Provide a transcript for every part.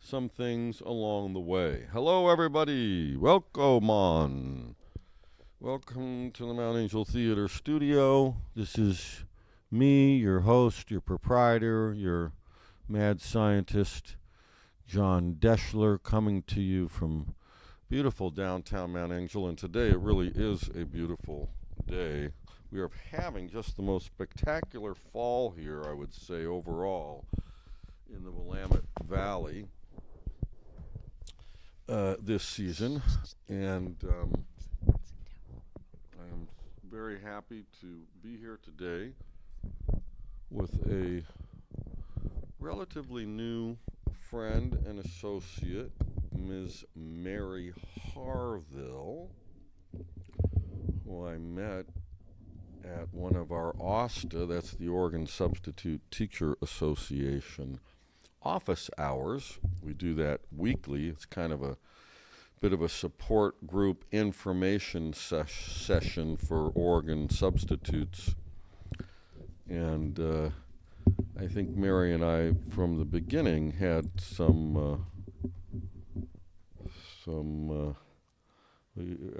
some things along the way. Hello, everybody. Welcome to the Mount Angel Theater Studio. This is me, your host, your proprietor, your mad scientist, Jon Deshler, coming to you from beautiful downtown Mount Angel. And today it really is a beautiful day. We are having just the most spectacular fall here, I would say, overall in the Willamette Valley this season. And I am very happy to be here today with a relatively new friend and associate, Ms. Mary Harvill, who I met at one of our OSTA, that's the Oregon Substitute Teacher Association, office hours. We do that weekly. It's kind of a bit of a support group information session for Oregon substitutes. And I think Mary and I, from the beginning, had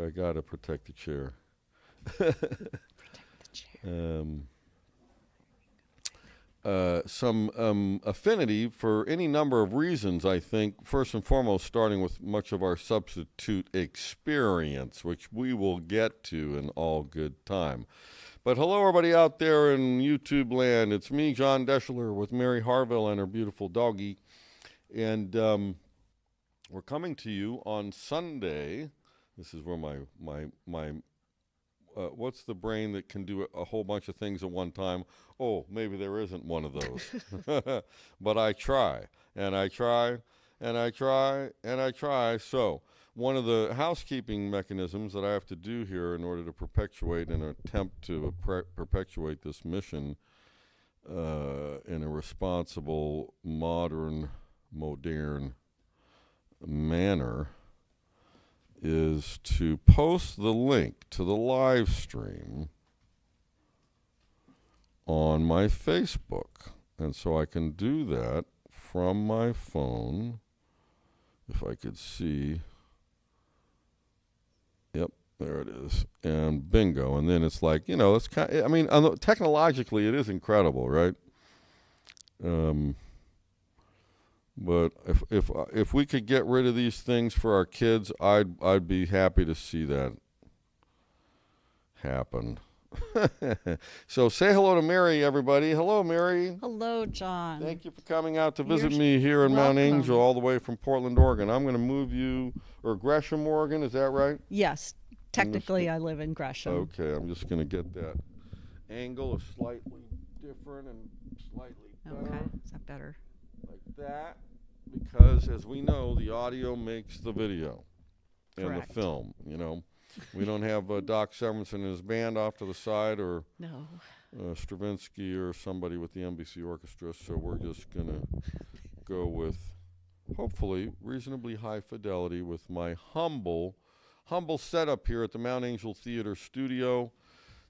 I gotta protect the chair. Some affinity for any number of reasons, I think. First and foremost, starting with much of our substitute experience, which we will get to in all good time. But hello, everybody out there in YouTube land. It's me, Jon Deshler, with Mary Harvill and her beautiful doggie. And we're coming to you on Sunday. This is where my what's the brain that can do a whole bunch of things at one time? Oh, maybe there isn't one of those. But I try, and I try, and I try, and I try. So one of the housekeeping mechanisms that I have to do here in order to perpetuate and attempt to perpetuate this mission in a responsible, modern manner is to post the link to the live stream on my Facebook. And so I can do that from my phone. If I could see. Yep, there it is. And bingo. And then it's like, it's kind of, I mean, technologically it is incredible, right? But if we could get rid of these things for our kids, I'd be happy to see that happen. So say hello to Mary, everybody. Hello, Mary. Hello, Jon. Thank you for coming out to visit me here in Mount Angel, all the way from Portland, Oregon. I'm going to move you, or Gresham, Oregon. Is that right? Yes. Technically, I live in Gresham. Okay, I'm just going to get that angle is slightly different and slightly better. Okay, is that better? Like that. Because, as we know, the audio makes the video and the film, We don't have Doc Severinsen and his band off to the side, or Stravinsky or somebody with the NBC Orchestra, so we're just going to go with, hopefully, reasonably high fidelity with my humble setup here at the Mount Angel Theater Studio,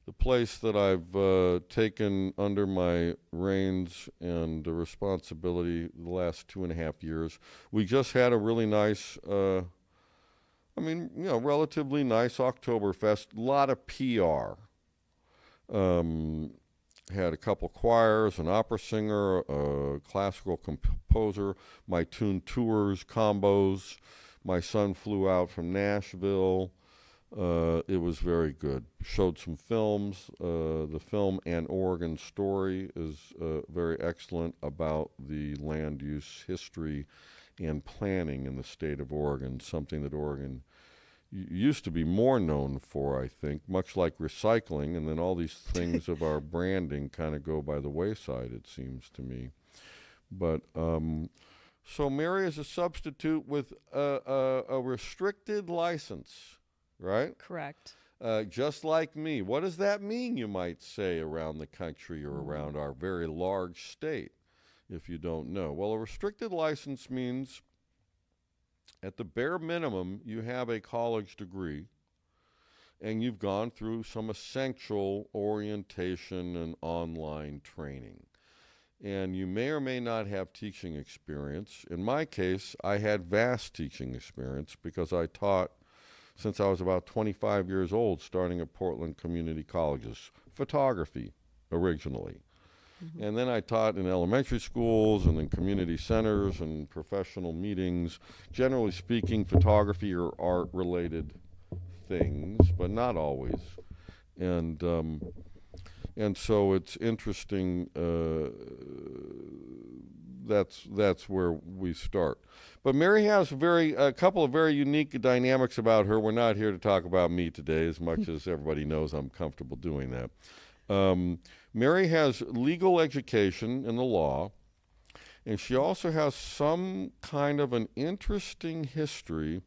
the place that I've taken under my reins and the responsibility the last 2.5 years. We just had a really nice, relatively nice Oktoberfest. A lot of PR. Had a couple choirs, an opera singer, a classical composer, my tune tours, combos. My son flew out from Nashville. It was very good. Showed some films. The film An Oregon Story is very excellent about the land use history and planning in the state of Oregon, something that Oregon used to be more known for, I think, much like recycling, and then all these things of our branding kind of go by the wayside, it seems to me. But so Mary is a substitute with a restricted license. Right? Correct. Just like me. What does that mean, you might say, around the country or around our very large state, if you don't know? Well, a restricted license means, at the bare minimum, you have a college degree and you've gone through some essential orientation and online training. and you may or may not have teaching experience. In my case, I had vast teaching experience because I taught since I was about 25 years old, starting at Portland Community Colleges, photography originally. Mm-hmm. And then I taught in elementary schools and in community centers and professional meetings, generally speaking, photography or art-related things, but not always. And so it's interesting. That's where we start. But Mary has a couple of very unique dynamics about her. We're not here to talk about me today, as much as everybody knows I'm comfortable doing that. Mary has legal education in the law, and she also has some kind of an interesting history.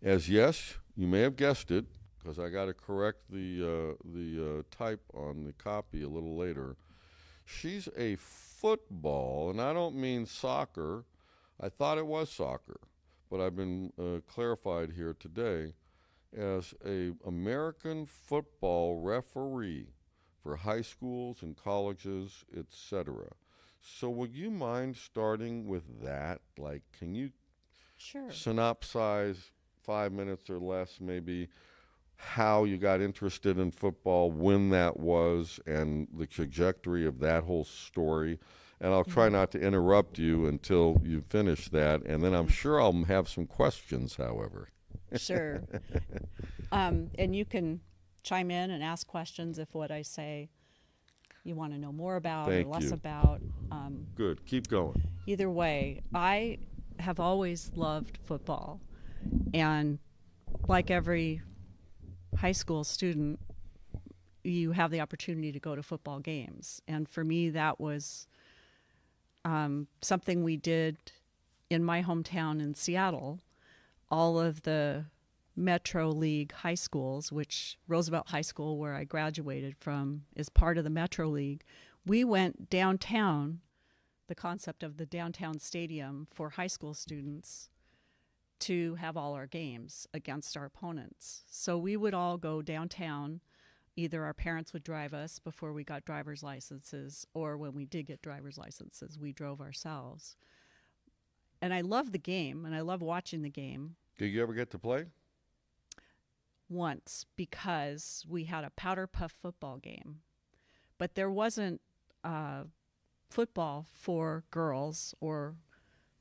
As yes, you may have guessed it, because I got to correct the type on the copy a little later. She's a football, and I don't mean soccer. I thought it was soccer, but I've been clarified here today as a American football referee for high schools and colleges, etc. So would you mind starting with that? Like, can you synopsize 5 minutes or less maybe how you got interested in football, when that was, and the trajectory of that whole story? And I'll try not to interrupt you until you finish that, and then I'm sure I'll have some questions, however. Sure. And you can chime in and ask questions if what I say you want to know more about Thank or less you. about. Good. Keep going. Either way, I have always loved football. And like every high school student, you have the opportunity to go to football games. And for me, that was something we did in my hometown in Seattle. All of the Metro League high schools, which Roosevelt High School, where I graduated from, is part of the Metro League. We went downtown, the concept of the downtown stadium for high school students, to have all our games against our opponents. So we would all go downtown. Either our parents would drive us before we got driver's licenses, or when we did get driver's licenses, we drove ourselves. And I love the game, and I love watching the game. Did you ever get to play? Once, because we had a powder puff football game. But there wasn't football for girls or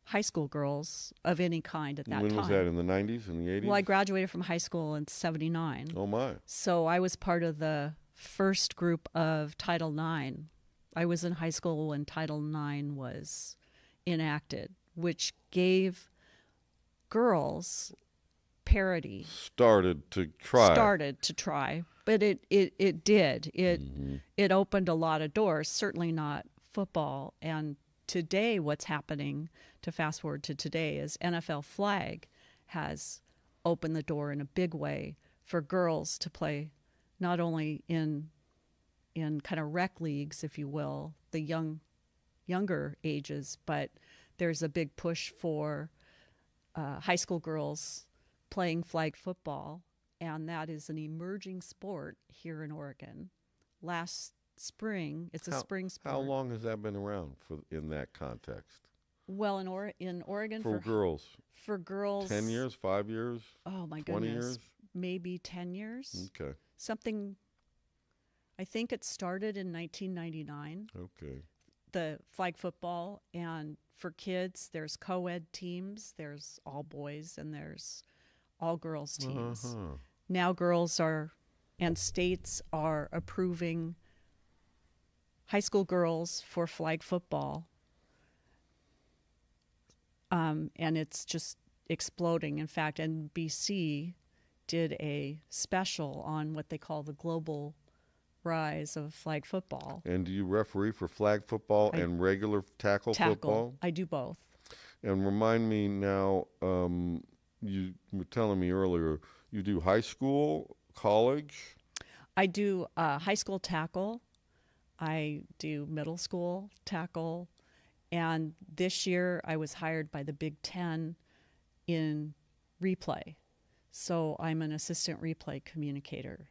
high school girls of any kind at that time. When was that, in the 90s, in the 80s? Well, I graduated from high school in 79. Oh, my. So I was part of the first group of Title IX. I was in high school when Title IX was enacted, which gave girls parity. Started to try. But it did. It opened a lot of doors, certainly not football. And today, what's happening, to fast forward to today, is NFL flag has opened the door in a big way for girls to play, not only in kind of rec leagues, if you will, the younger ages, but there's a big push for high school girls playing flag football, and that is an emerging sport here in Oregon. Last spring, it's a spring sport. How long has that been around in that context? Well, in Oregon for girls. For girls, 10 years, 5 years? Oh my 20 goodness. years? Maybe 10 years. Okay. Something. I think it started in 1999. Okay. The flag football, and for kids, there's co-ed teams. There's all boys and there's all girls teams. Now girls and states are approving high school girls for flag football. And it's just exploding. In fact, NBC did a special on what they call the global rise of flag football. And do you referee for flag football and regular tackle football? I do both. And remind me now, you were telling me earlier, you do high school, college? I do high school tackle. I do middle school tackle. And this year I was hired by the Big Ten in replay. So I'm an assistant replay communicator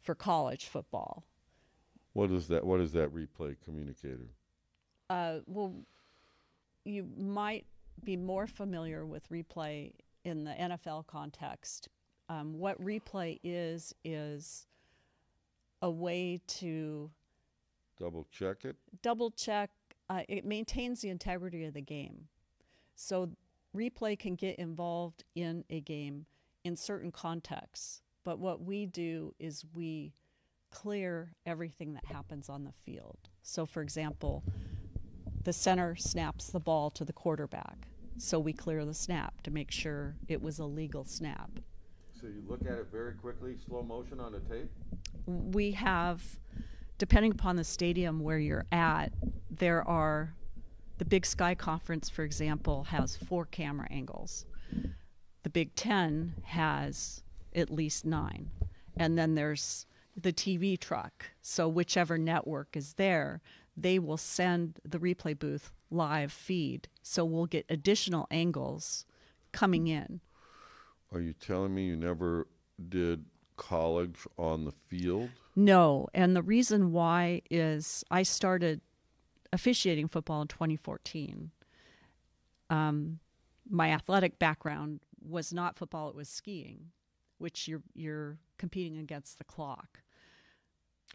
for college football. What is that? What is that replay communicator? Well, you might be more familiar with replay in the NFL context. What replay is a way to Double check it? double check. It maintains the integrity of the game. So replay can get involved in a game in certain contexts. But what we do is we clear everything that happens on the field. So, for example, the center snaps the ball to the quarterback. So we clear the snap to make sure it was a legal snap. So you look at it very quickly, slow motion on the tape? We have, depending upon the stadium where you're at, there are, the Big Sky Conference, for example, has 4 camera angles. The Big Ten has at least 9. And then there's the TV truck. So whichever network is there, they will send the replay booth live feed. So we'll get additional angles coming in. Are you telling me you never did college on the field? No, and the reason why is I started officiating football in 2014. My athletic background was not football, it was skiing, which you're competing against the clock.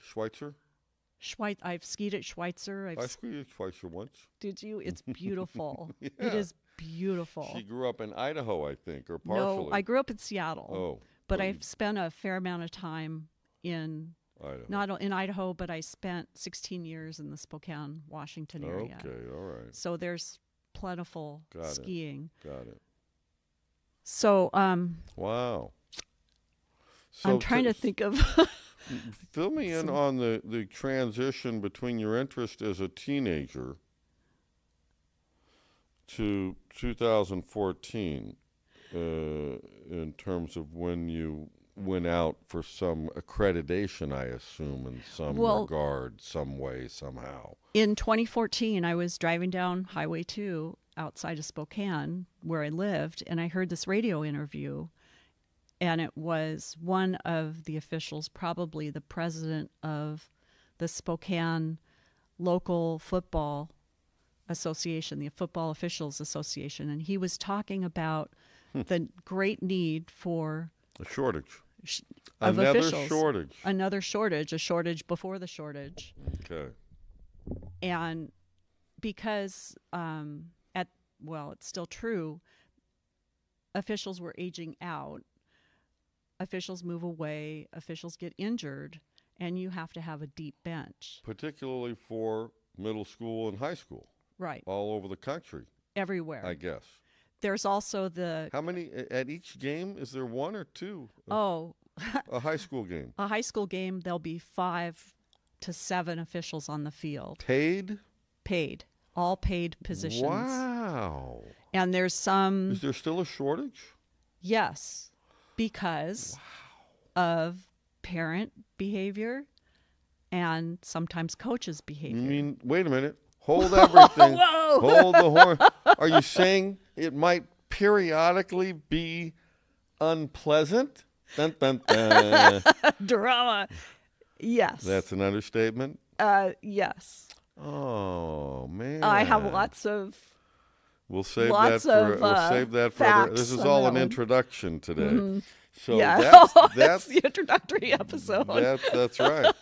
Schweitzer? I've skied at Schweitzer. I skied at Schweitzer once. Did you? It's beautiful. Yeah. It is beautiful. She grew up in Idaho, I think, or partially. No, I grew up in Seattle. Oh. But I've spent a fair amount of time in Idaho. not in Idaho, but I spent 16 years in the Spokane, Washington area. Okay, all right. So there's plentiful skiing. Got it. So wow. So I'm trying to think of fill me in on the transition between your interest as a teenager to 2014 in terms of when you went out for some accreditation, I assume, in some regard, some way, somehow. In 2014, I was driving down Highway 2 outside of Spokane, where I lived, and I heard this radio interview, and it was one of the officials, probably the president of the Spokane Local Football Association, the Football Officials Association, and he was talking about the great need for a shortage. Of Another officials. shortage. Another shortage, a shortage before the shortage. Okay. And because, it's still true, officials were aging out, officials move away, officials get injured, and you have to have a deep bench. Particularly for middle school and high school. Right. All over the country. Everywhere. I guess. There's also the... How many, at each game, is there 1 or 2? Oh. A high school game. A high school game, there'll be 5 to 7 officials on the field. Paid? Paid. All paid positions. Wow. And there's some... Is there still a shortage? Yes. Because of parent behavior and sometimes coaches' behavior. You mean, wait a minute. Hold everything. Whoa. Hold the horn. Are you saying it might periodically be unpleasant? Dun, dun, dun. Drama. Yes. That's an understatement? Yes. Oh, man. I have lots of... We'll save that for other. This is all an introduction today. Mm-hmm. So yeah. that's the introductory episode. That's right.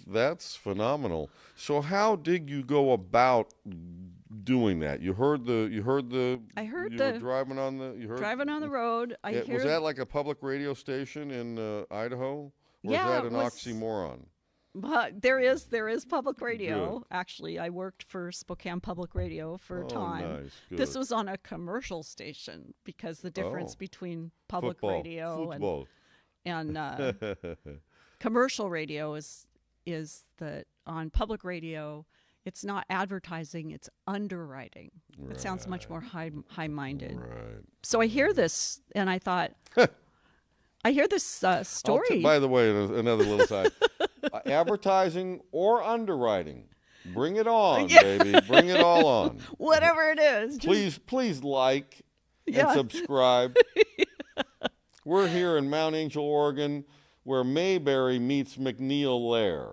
That's phenomenal. So how did you go about doing that? You heard the. I heard you the. Were driving on the. You heard driving on the road. Was that like a public radio station in Idaho? Or yeah, was that an oxymoron? But there is public radio. Good. Actually, I worked for Spokane Public Radio for a time. Nice. Good. This was on a commercial station because the difference between public radio and commercial radio is that on public radio, it's not advertising, it's underwriting. Right. It sounds much more high-minded. Right. So I hear this, and I thought, I hear this story. By the way, another little side. Advertising or underwriting. Bring it on, baby. Bring it all on. Whatever it is. Please like and subscribe. We're here in Mount Angel, Oregon, where Mayberry meets McNeil Lair.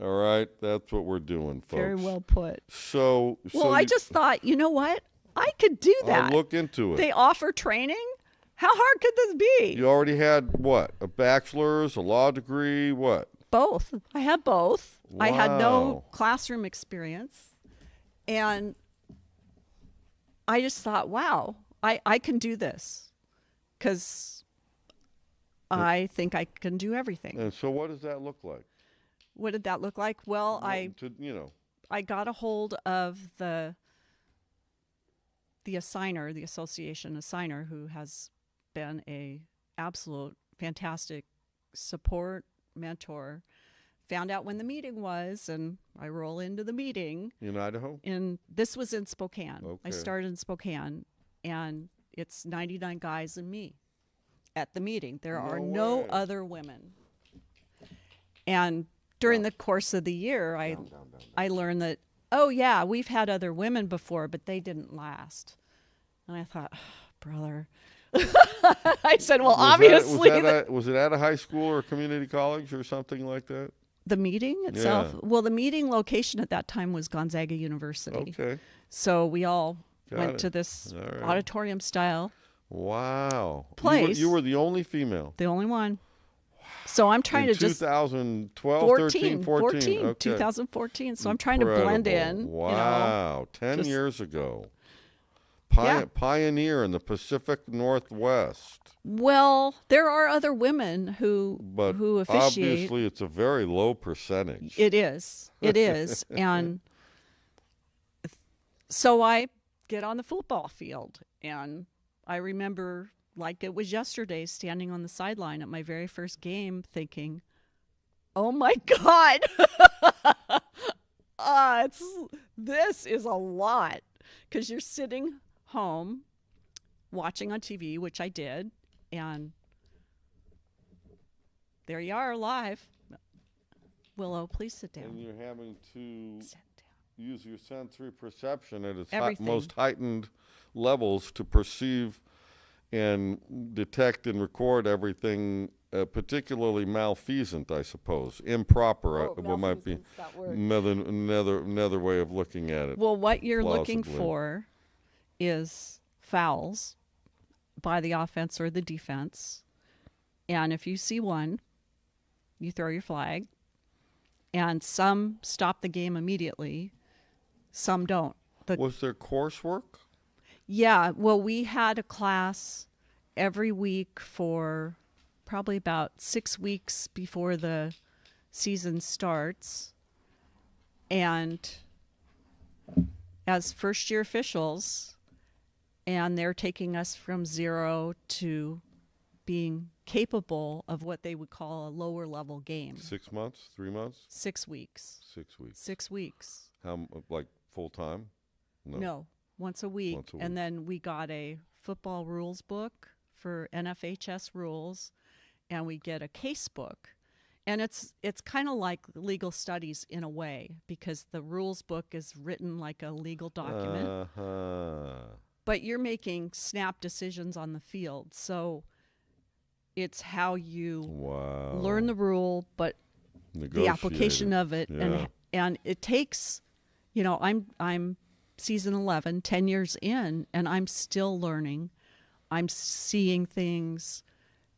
All right, that's what we're doing, folks. Very well put. So I just thought, you know what? I could do that. I'll look into it. They offer training? How hard could this be? You already had what? A bachelor's, a law degree, what? Both. I had both. Wow. I had no classroom experience. And I just thought, wow, I can do this. Because I think I can do everything. And so what does that look like? What did that look like? Well, I got a hold of the assigner, the association assigner, who has been a absolute fantastic support mentor. Found out when the meeting was, and I roll into the meeting. In Idaho? This was in Spokane. Okay. I started in Spokane, and it's 99 guys and me at the meeting. There are no other women. And during the course of the year, I learned that, oh, yeah, we've had other women before, but they didn't last. And I thought, oh, brother. I said, well, obviously. Was it at a high school or community college or something like that? The meeting itself? Yeah. Well, the meeting location at that time was Gonzaga University. Okay. So we all went to this auditorium style. Wow. Place. You were the only female. The only one. So I'm trying to just 2012, 13, 14. Okay. 2014. So I'm trying to blend in. Wow. 10 years ago. Pioneer in the Pacific Northwest. Well, there are other women who officiate. Obviously, it's a very low percentage. It is. It is. And so I get on the football field, and I remember like it was yesterday standing on the sideline at my very first game thinking, oh my God, this is a lot. Because you're sitting home watching on TV, which I did, and there you are live. Willow, please sit down. And you're having to use your sensory perception at its Everything. most heightened levels to perceive and detect and record everything, particularly malfeasant, I suppose. Improper, what might be another way of looking at it. Well, what you're looking plausibly. for is fouls by the offense or the defense. And if you see one, you throw your flag. And some stop the game immediately, some don't. Was there coursework? Yeah, well, we had a class every week for probably about 6 weeks before the season starts. And as first-year officials, and they're taking us from zero to being capable of what they would call a lower-level game. 6 months, 3 months? 6 weeks. 6 weeks. 6 weeks. How, like full-time? No, once a week. And then we got a football rules book for NFHS rules, and we get a case book. And it's kind of like legal studies in a way, because the rules book is written like a legal document. But you're making snap decisions on the field. So it's how you learn the rule, but the application of it. Yeah. And it takes, I'm season 11, 10 years in, and I'm still learning. I'm seeing things.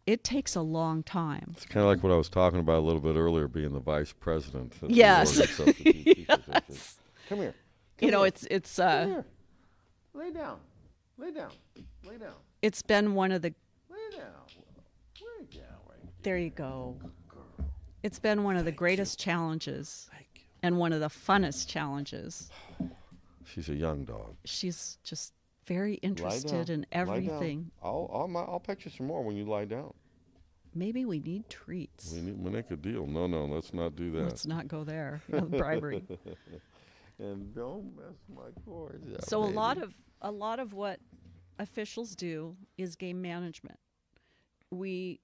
It takes a long time. It's kind of like what I was talking about a little bit earlier, being the vice president. Yes. Yes. Come here. It's Come here. Lay down. Lay down. Lay down. It's been one of the. Lay down. Lay down right there. You go. Girl. It's been one of the greatest challenges, and one of the funnest challenges. She's a young dog. She's just very interested in everything. I'll pet you some more when you lie down. Maybe we need treats. We make a deal. No, let's not do that. Let's not go there. Bribery. And don't mess my cords up. So a lot of what officials do is game management. We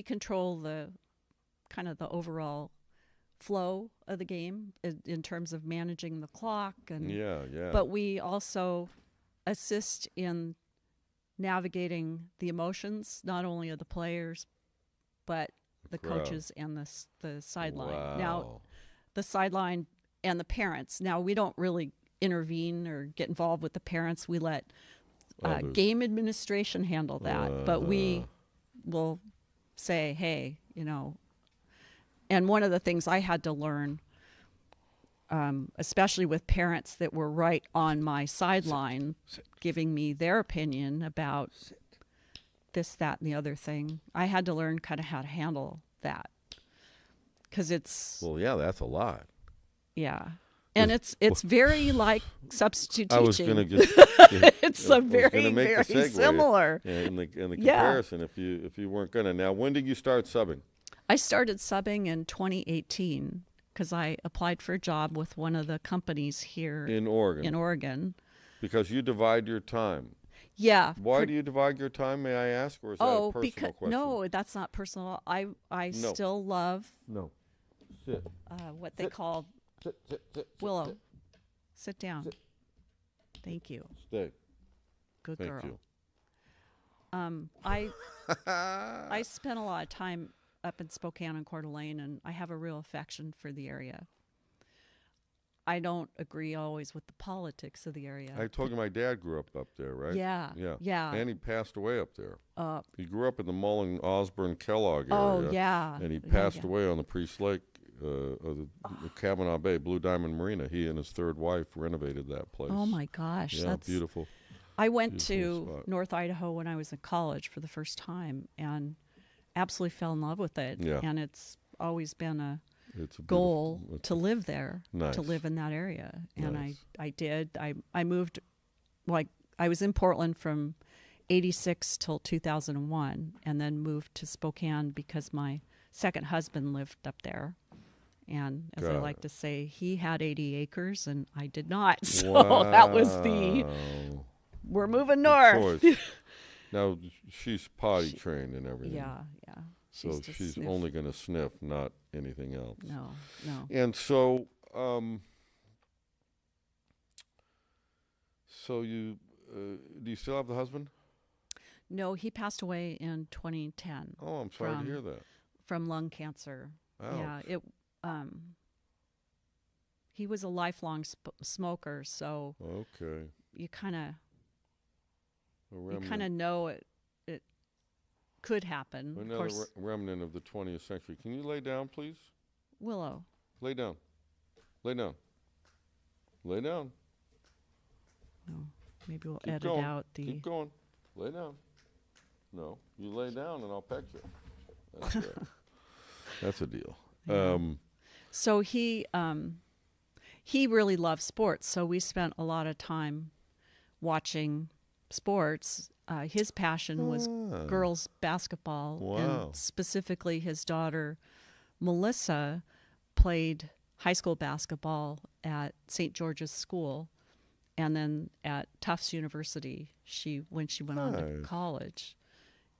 control the kind of the overall flow of the game in terms of managing the clock, and but we also assist in navigating the emotions, not only of the players but the crowd. coaches and the sideline. Wow. Now, the sideline and the parents. Now, we don't really intervene or get involved with the parents. We let game administration handle that. But we will say, hey, and one of the things I had to learn, especially with parents that were right on my sideline, giving me their opinion about this, that, and the other thing, I had to learn kind of how to handle that. Because it's... Well, yeah, that's a lot. Yeah. And it's very like substitute teaching. I was going to just... It's a very, very similar. Yeah, in the comparison, if you weren't going to. Now, when did you start subbing? I started subbing in 2018 because I applied for a job with one of the companies here in Oregon. Because you divide your time. Yeah. Why do you divide your time, may I ask, or is that a personal question? No, that's not personal. I still love Sit. What they call Willow. Sit down. Sit. Thank you. Stay. Good Thank girl. you. I spent a lot of time up in Spokane and Coeur d'Alene, and I have a real affection for the area. I don't agree always with the politics of the area. I told you my dad grew up there, right? Yeah. And he passed away up there. He grew up in the Mullen, Osborne, Kellogg area. Oh, yeah. And he passed away on the Priest Lake, the Kavanaugh Bay, Blue Diamond Marina. He and his third wife renovated that place. Oh, my gosh. Yeah, that's beautiful. I went to spot. North Idaho when I was in college for the first time and absolutely fell in love with it. Yeah. And it's always been a It's a goal to live there, Nice. to live in that area. And Nice. I did. I moved, I was in Portland from 86 till 2001 and then moved to Spokane because my second husband lived up there. And as I like to say, he had 80 acres and I did not. So that was we're moving north. Now, she's potty trained and everything. Yeah. So she's only going to sniff, not anything else. No. And so, you do you still have the husband? No, he passed away in 2010. Oh, I'm sorry to hear that. From lung cancer. Ouch. Yeah, he was a lifelong smoker, so Okay. you kind of know it could happen. Another of course, remnant of the 20th century. Can you lay down, please? Willow. Lay down. Lay down. Lay down. No, maybe we'll Keep edit going. out the. Keep going. Lay down. No, you lay down and I'll pet you. That's it. That's a deal. Yeah. So he really loved sports. So we spent a lot of time watching sports. His passion was girls basketball. Wow. And specifically his daughter, Melissa, played high school basketball at St. George's School. And then at Tufts University, when she went on to college.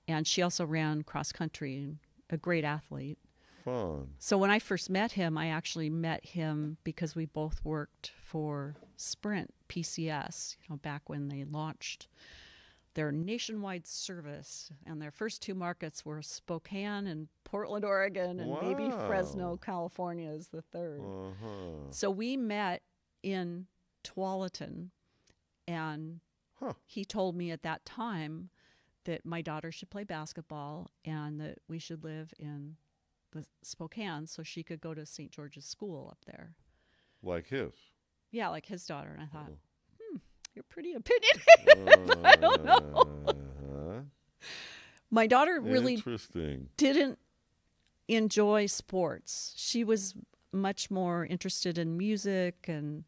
And she also ran cross country, a great athlete. Fun. So when I first met him, I actually met him because we both worked for Sprint PCS, back when they launched their nationwide service. And their first two markets were Spokane and Portland, Oregon, and maybe Fresno, California is the third. So we met in Tualatin, and he told me at that time that my daughter should play basketball and that we should live in the Spokane so she could go to St. George's School up there. Like his? Yeah, like his daughter. And I thought, you're pretty opinionated. I don't know. My daughter really didn't enjoy sports. She was much more interested in music and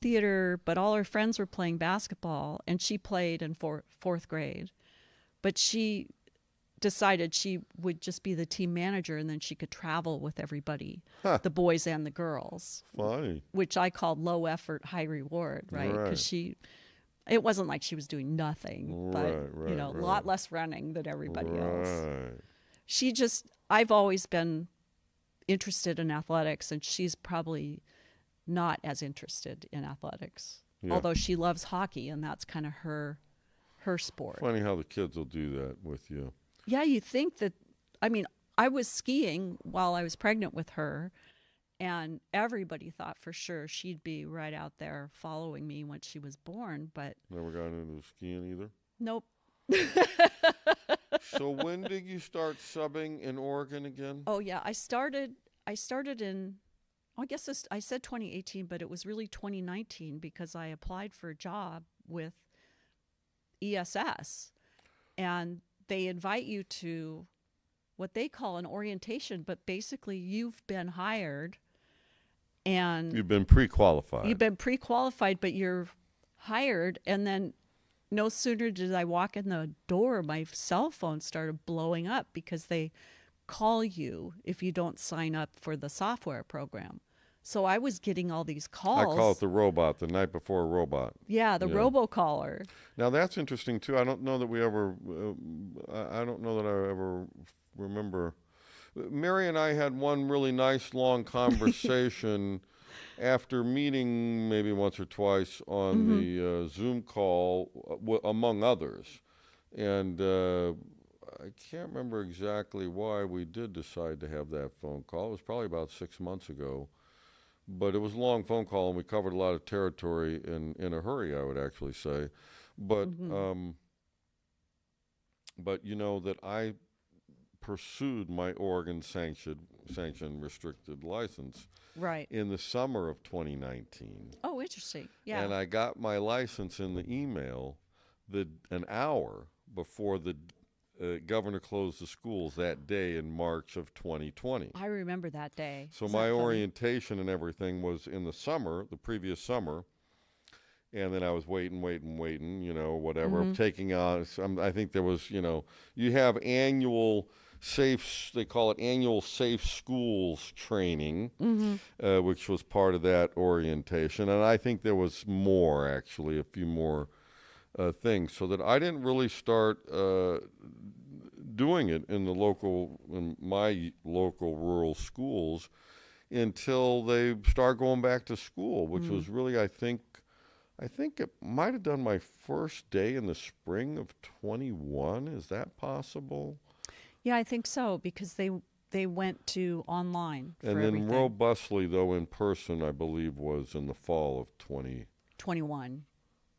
theater, but all her friends were playing basketball, and she played in fourth grade. But she decided she would just be the team manager, and then she could travel with everybody, the boys and the girls. Funny. Which I called low effort, high reward, right? Because it wasn't like she was doing nothing, but a lot less running than everybody else. I've always been interested in athletics, and she's probably not as interested in athletics, although she loves hockey, and that's kind of her sport. Funny how the kids will do that with you. Yeah, you think that, I I was skiing while I was pregnant with her, and everybody thought for sure she'd be right out there following me when she was born, but Never got into skiing either? nope. So when did you start subbing in Oregon again? Oh yeah, I started in, I guess I said 2018, but it was really 2019 because I applied for a job with ESS, and they invite you to what they call an orientation, but basically you've been hired and You've been pre-qualified. you've been pre-qualified, but you're hired, and then no sooner did I walk in the door, my cell phone started blowing up because they call you if you don't sign up for the software program. So I was getting all these calls. I call it the robot, the night before robot. Yeah, the robocaller. Now that's interesting too. I don't know that we ever. I don't know that I ever remember. Mary and I had one really nice long conversation after meeting maybe once or twice on the Zoom call, among others, and I can't remember exactly why we did decide to have that phone call. It was probably about 6 months ago. But it was a long phone call, and we covered a lot of territory in a hurry, I would actually say. But but you know that I pursued my Oregon sanctioned restricted license Right. in the summer of 2019. Oh, interesting. Yeah. And I got my license in the email an hour before the governor closed the schools that day in March of 2020. I remember that day. So Isn't my that funny? orientation and everything was in the summer, the previous summer, and then I was waiting, you know, whatever, taking on, I think there was, you know, you have annual they call it annual safe schools training, which was part of that orientation, and I think there was more, actually, a few more things, so that I didn't really start doing it in my local rural schools until they start going back to school, which was really, I think it might have done my first day in the spring of 21. Is that possible? Yeah, I think so, because they went to online for And then everything. robustly, though, in person, I believe was in the fall of 21.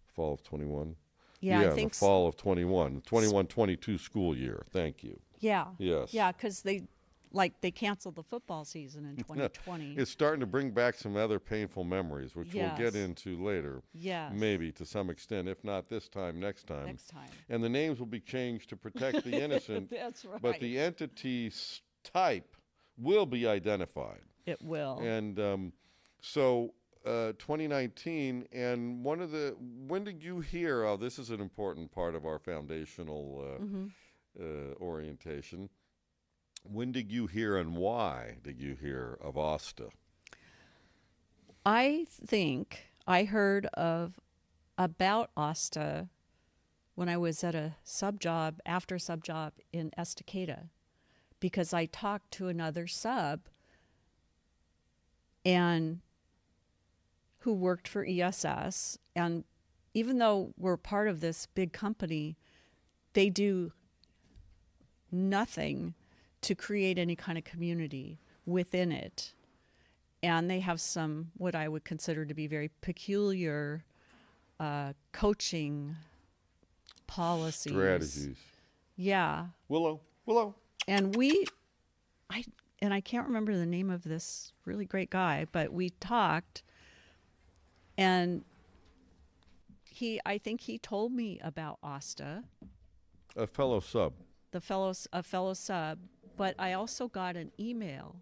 Fall of 21? Yeah, I think the fall of 21, 21-22 school year. Thank you. Yeah. Yes. Yeah, because they canceled the football season in 2020. It's starting to bring back some other painful memories, which we'll get Yes. into later. Yes. Maybe to some extent, if not this time, next time. Next time. And the names will be changed to protect the innocent, That's right. but the entity type will be identified. It will. And so 2019, and when did you hear, this is an important part of our foundational orientation, when did you hear and why did you hear of OSTA? I think I heard about OSTA when I was at a after sub job in Estacada, because I talked to another sub and who worked for ESS, and even though we're part of this big company, they do nothing to create any kind of community within it. And they have some, what I would consider to be very peculiar coaching policies. Strategies. Yeah. Willow. And I can't remember the name of this really great guy, but we talked, and I think he told me about OSTA. A fellow sub. A fellow sub, but I also got an email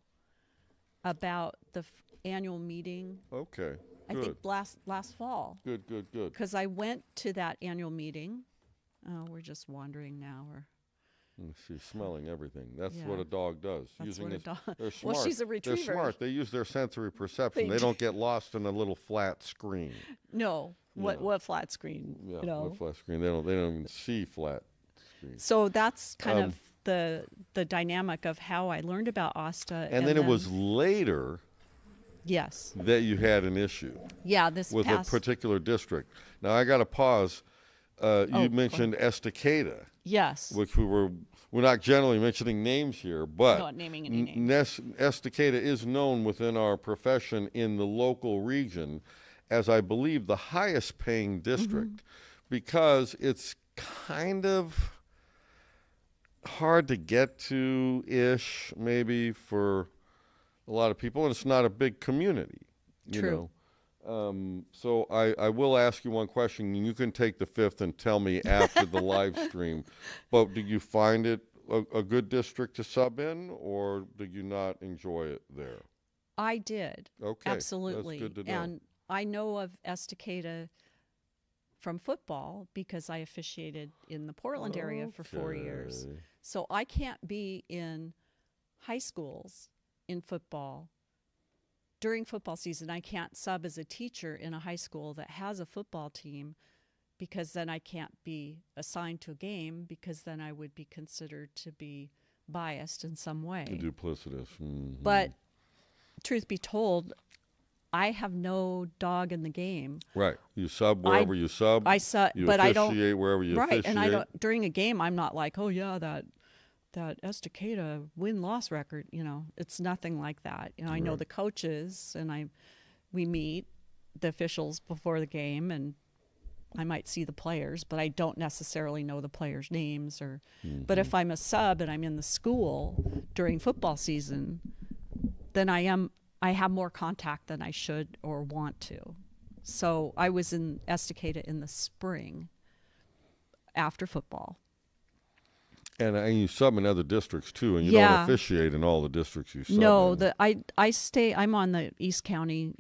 about the annual meeting. Okay, I good. think last fall. Good. Because I went to that annual meeting. Oh, we're just wandering now. She's smelling everything. That's Yeah. what a dog does. That's what a dog. They're smart. Well, she's a retriever. They're smart. They use their sensory perception. They They don't get lost in a little flat screen. No, what flat screen? Yeah, you know? what flat screen? They don't even see flat screens. So that's kind of the dynamic of how I learned about OSTA. And then it was later yes, that you had an issue yeah, this with past a particular district. Now I got to pause. You mentioned Estacada, yes, which we were we're not generally mentioning names here, but Not naming any names. Estacada is known within our profession in the local region as, I believe, the highest paying district because it's kind of hard to get to-ish, maybe, for a lot of people, and it's not a big community, you True. know. So I will ask you one question, and you can take the fifth and tell me after the live stream. But do you find it a good district to sub in, or do you not enjoy it there? I did. Okay, Absolutely. that's good to know. And I know of Estacada from football because I officiated in the Portland area for 4 years. Okay. So I can't be in high schools in football during football season. I can't sub as a teacher in a high school that has a football team because then I can't be assigned to a game because then I would be considered to be biased in some way. Duplicitous. Mm-hmm. But truth be told, I have no dog in the game. Right. You sub wherever you sub. I sub, you but I officiate don't. wherever you right, officiate. and I don't. During a game, I'm not like, oh yeah, that Estacada win-loss record. You know, it's nothing like that. You know, I know the coaches, and we meet the officials before the game, and I might see the players, but I don't necessarily know the players' names. But if I'm a sub and I'm in the school during football season, then I have more contact than I should or want to. So I was in Estacada in the spring after football. And you sub in other districts too, and you don't officiate in all the districts you sub No, in. I'm on the East County,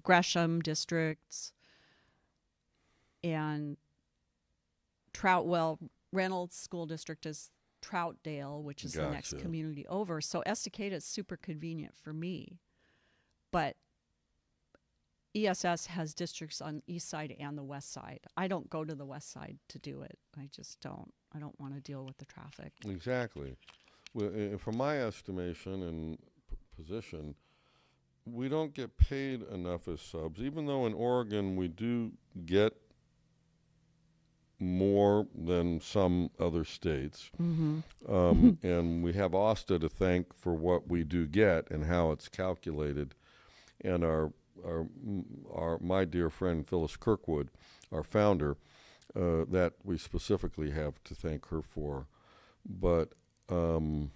Gresham districts and Reynolds School District is Troutdale, which is the next community over. So Estacada is super convenient for me. But ESS has districts on the east side and the west side. I don't go to the west side to do it. I just don't. I don't want to deal with the traffic. Exactly. Well, from my estimation and position, we don't get paid enough as subs, even though in Oregon we do get more than some other states. And we have OSTA to thank for what we do get and how it's calculated. And my dear friend Phyllis Kirkwood, our founder, that we specifically have to thank her for. But in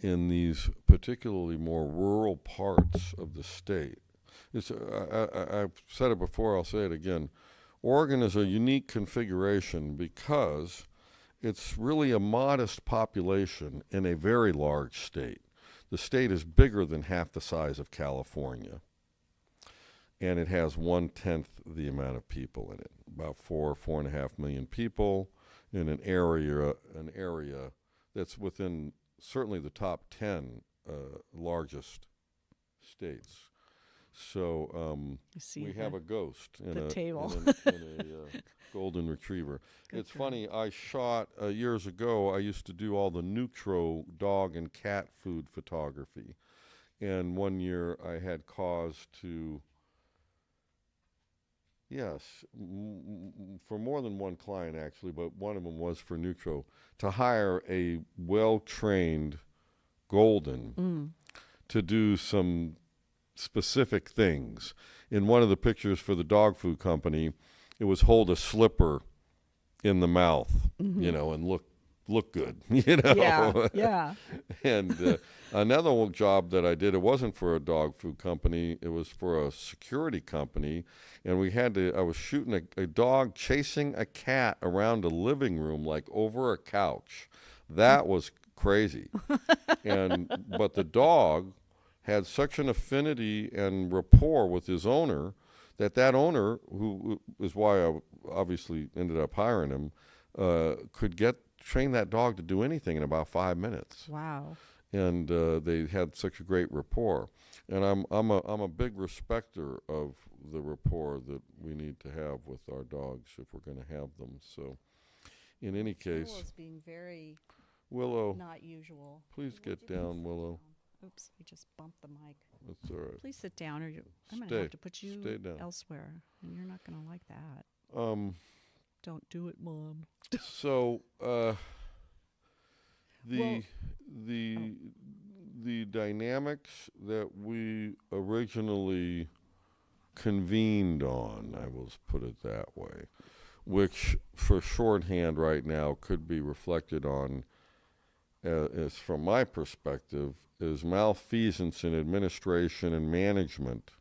these particularly more rural parts of the state, I've said it before, I'll say it again, Oregon is a unique configuration because it's really a modest population in a very large state. The state is bigger than half the size of California, and it has 1/10 the amount of people in it, about 4.5 million people in an area that's within certainly the top 10 largest states. So we have a ghost in a golden retriever. It's funny, I shot years ago, I used to do all the Neutro dog and cat food photography. And one year I had cause to, for more than one client actually, but one of them was for Neutro, to hire a well-trained golden to do some specific things. In one of the pictures for the dog food company, it was hold a slipper in the mouth, and look good, Yeah. And another job that I did, it wasn't for a dog food company, it was for a security company, and I was shooting a dog chasing a cat around a living room, like over a couch. That was crazy. But the dog had such an affinity and rapport with his owner that owner, who is why I obviously ended up hiring him, could train that dog to do anything in about 5 minutes. Wow. And they had such a great rapport. And I'm a big respecter of the rapport that we need to have with our dogs if we're going to have them. So in any case, Willow's being very Willow, not usual. please get down, Willow. Oops, I just bumped the mic. That's all right. Please sit down, or I'm going to have to put you elsewhere, and you're not going to like that. Don't do it, Mom. So The the dynamics that we originally convened on, I will put it that way, which for shorthand right now could be reflected on, as from my perspective, is malfeasance in administration and management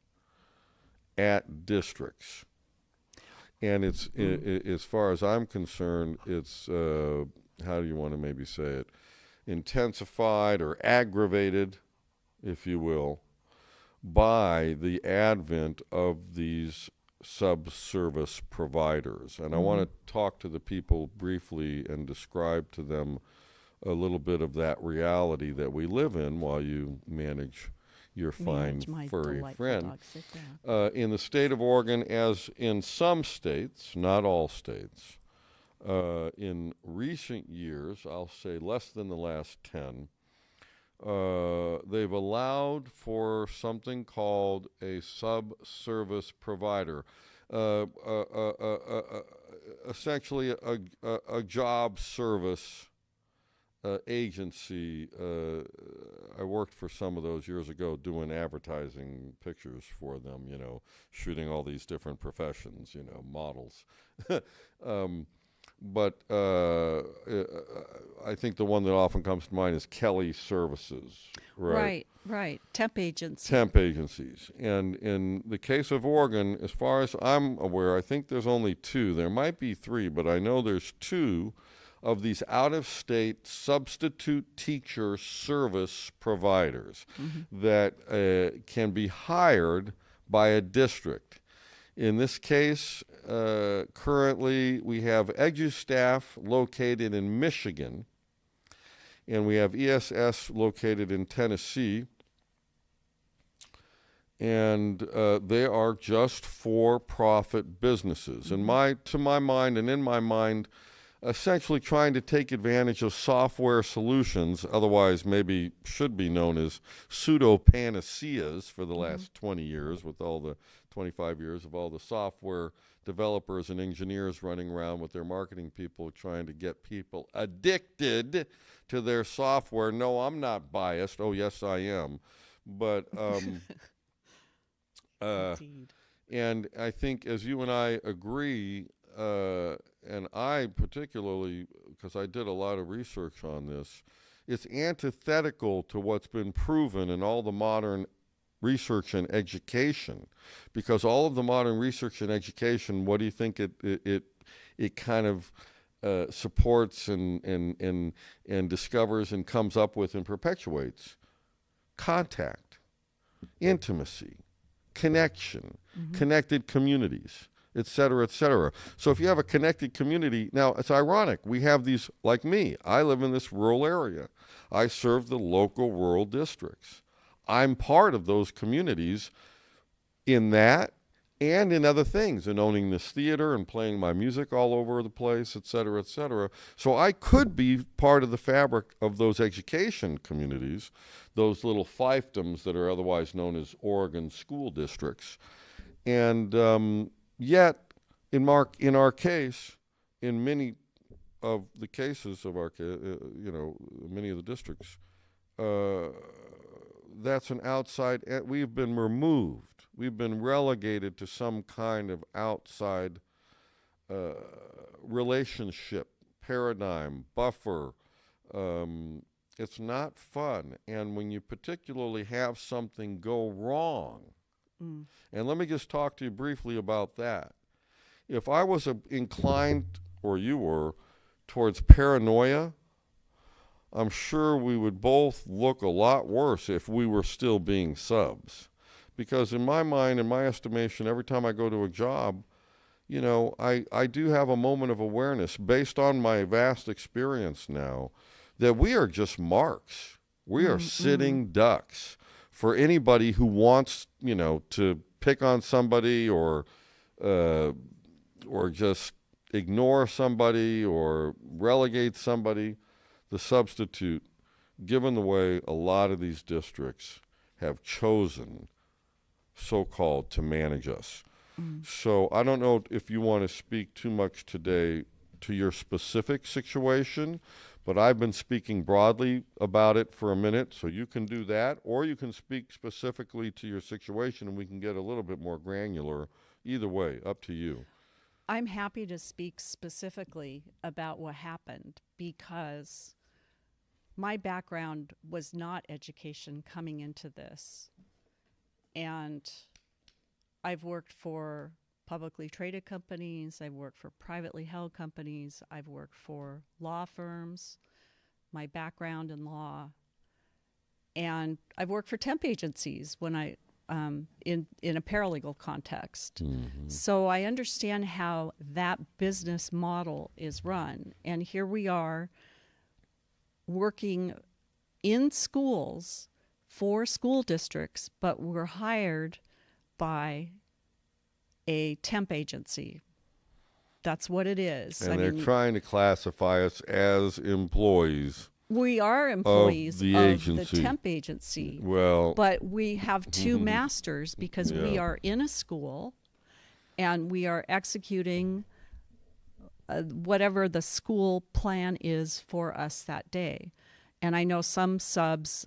at districts. And it's, as far as I'm concerned, it's, how do you want to maybe say it, intensified or aggravated, if you will, by the advent of these sub-service providers. And I want to talk to the people briefly and describe to them a little bit of that reality that we live in while you manage your fine furry friend. In the state of Oregon, as in some states, not all states, in recent years, I'll say less than the last 10, they've allowed for something called a sub-service provider, essentially a job service agency. I worked for some of those years ago doing advertising pictures for them, you know, shooting all these different professions, you know, models. But I think the one that often comes to mind is Kelly Services. Right. Temp agencies. Temp agencies. And in the case of Oregon, as far as I'm aware, I think there's only 2. There might be 3, but I know there's 2 of these out-of-state substitute teacher service providers that can be hired by a district. In this case, currently we have EduStaff located in Michigan, and we have ESS located in Tennessee, and they are just for-profit businesses. And to my mind, and in my mind, essentially trying to take advantage of software solutions, otherwise maybe should be known as pseudo-panaceas for the last 20 years, with all the 25 years of all the software developers and engineers running around with their marketing people trying to get people addicted to their software. No, I'm not biased. Oh, yes, I am. But, and I think as you and I agree, and I particularly, because I did a lot of research on this, it's antithetical to what's been proven in all the modern research and education, because all of the modern research and education, what do you think it kind of supports and discovers and comes up with and perpetuates? Contact, intimacy, connection, connected communities, et cetera, et cetera. So if you have a connected community, now it's ironic. We have these, like me, I live in this rural area. I serve the local rural districts. I'm part of those communities in that and in other things, in owning this theater and playing my music all over the place, et cetera, et cetera. So I could be part of the fabric of those education communities, those little fiefdoms that are otherwise known as Oregon school districts. And yet, in our case, in many of the cases of our, many of the districts, that's an outside. We've been removed. We've been relegated to some kind of outside relationship, paradigm, buffer. It's not fun. And when you particularly have something go wrong, and let me just talk to you briefly about that. If I was inclined, or you were, towards paranoia, I'm sure we would both look a lot worse if we were still being subs. Because in my mind, in my estimation, every time I go to a job, you know, I do have a moment of awareness based on my vast experience now that we are just marks. We are sitting ducks for anybody who wants, you know, to pick on somebody or just ignore somebody or relegate somebody. The substitute, given the way a lot of these districts have chosen, so-called, to manage us. So I don't know if you want to speak too much today to your specific situation, But I've been speaking broadly about it for a minute, so you can do that, or you can speak specifically to your situation, and we can get a little bit more granular. Either way, up to you. I'm happy to speak specifically about what happened because my background was not education coming into this. And I've worked for publicly traded companies, I've worked for privately held companies, I've worked for law firms, my background in law, and I've worked for temp agencies when I in a paralegal context. Mm-hmm. So I understand how that business model is run. And here we are working in schools for school districts, but we're hired by a temp agency. That's what it is. And they're trying to classify us as employees. We are employees of the temp agency. Well, but we have two masters because we are in a school and we are executing whatever the school plan is for us that day. And I know some subs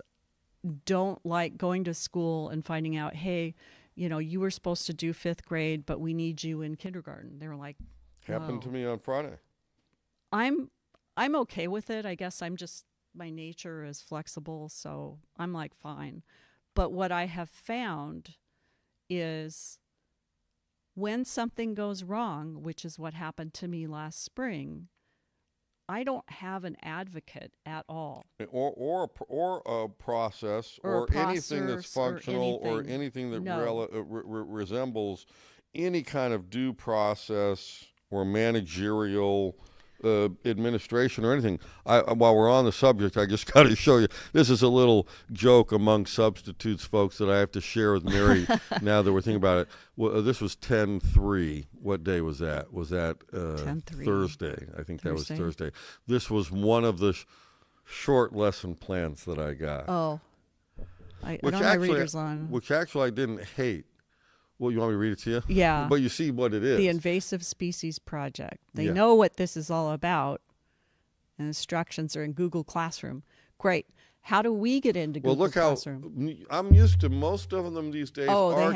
don't like going to school and finding out, hey, you know, you were supposed to do 5th grade, but we need you in kindergarten. They were like, happened to me on Friday. I'm okay with it. I guess my nature is flexible, so I'm like, fine. But what I have found is when something goes wrong, which is what happened to me last spring, I don't have an advocate at all. Or a process or anything that's functional or anything that resembles any kind of due process or managerial administration or anything. While we're on the subject, I just got to show you. This is a little joke among substitutes, folks, that I have to share with Mary now that we're thinking about it. Well, this was 10/3. What day was that? Was that Thursday? I think that was Thursday. This was one of the short lesson plans that I got. Oh, I don't have readers on. Which actually I didn't hate. Well, you want me to read it to you? Yeah. But you see what it is. The Invasive Species Project. They know what this is all about. And instructions are in Google Classroom. Great. How do we get into Google Classroom? I'm used to most of them these days